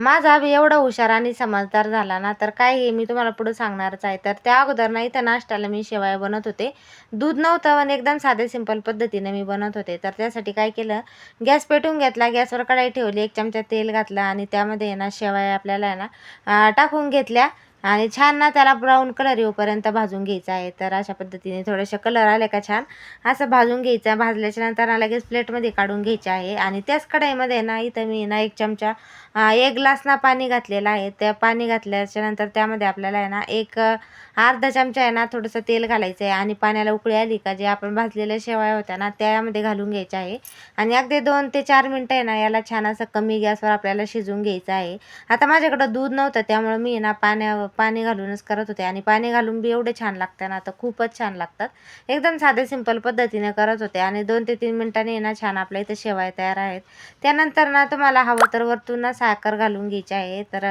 माझा अभि एवढा हुशार आणि समजदार झाला ना, तर काय हे मी तुम्हाला पुढे सांगणारच आहे. तर त्या अगोदर ना इथं नाश्त्याला मी शेवया बनवत होते. दूध नव्हतं आणि एकदम साधे सिंपल पद्धतीने मी बनवत होते. तर त्यासाठी काय केलं, गॅस पेटवून घेतला, गॅसवर कढई ठेवली, 1 चमचा तेल घातलं आणि त्यामध्ये आहे ना शेवया आपल्याला आहे ना टाकून घेतल्या आणि छान ना त्याला ब्राऊन कलर येऊपर्यंत भाजून घ्यायचा आहे. तर अशा पद्धतीने थोडेसे कलर आले का छान असं भाजून घ्यायचं. भाजल्याच्या नंतर ना लगेच प्लेटमध्ये काढून घ्यायचे आहे आणि त्याच कढईमध्ये ना इथं मी ना 1 चमचा 1 ग्लास ना पाणी घातलेलं आहे. त्या पाणी घातल्याच्यानंतर त्यामध्ये आपल्याला आहे ना अर्धा चमचा आहे ना थोडंसं तेल घालायचं आहे आणि पाण्याला उकळी आली का जे आपण भाजलेल्या शेवया होत्या ना त्यामध्ये घालून घ्यायच्या आहे आणि अगदी 2 ते 4 मिनिटं आहे ना याला छान असं कमी गॅसवर आपल्याला शिजवून घ्यायचं आहे. आता माझ्याकडं दूध नव्हतं त्यामुळे मी ना पाणी घालूनच करत होते आणि पाणी घालून बी एवढे छान लागतं ना, तर खूपच छान लागतात. एकदम साधे सिंपल पद्धतीने करत होते आणि 2 ते 3 मिनिटांनी ना छान आपल्या इथं शेवया तयार आहेत. त्यानंतर ना तुम्हाला हवं तर वरतून ना साखर घालून घ्यायची आहे. तर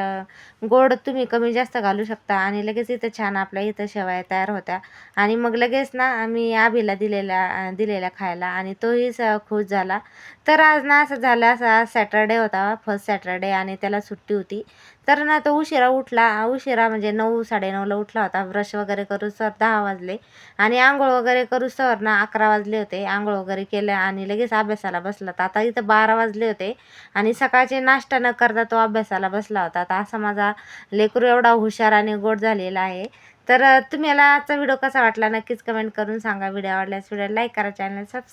गोड तुम्ही कमी जास्त घालू शकता आणि लगेच इथं छान आपल्या इथं शेवया तयार होत्या आणि मग लगेच ना आम्ही आभीला दिलेल्या खायला आणि तोही खुश झाला. तर आज ना असं झालं, असं आज सॅटर्डे होता, फर्स्ट सॅटर्डे आणि त्याला सुट्टी होती. तर ना तो उशिरा म्हणजे 9, 9:30ला उठला होता. ब्रश वगैरे करूस्तोवर 10 वाजले आणि अंघोळ वगैरे करूस्तोवर ना 11 वाजले होते. अंघोळ वगैरे केलं आणि लगेच अभ्यासाला बसला. तर आता इथं 12 वाजले होते आणि सकाळचे नाश्ता न करता तो अभ्यासाला बसला होता. तर असा माझा लेकरू एवढा हुशार आणि गोड झालेला आहे. तर तुम्हाला आजचा व्हिडिओ कसा वाटला नक्कीच कमेंट करून सांगा. व्हिडिओ आवडल्यास व्हिडिओ लाईक करा, चॅनल सबस्क्राईब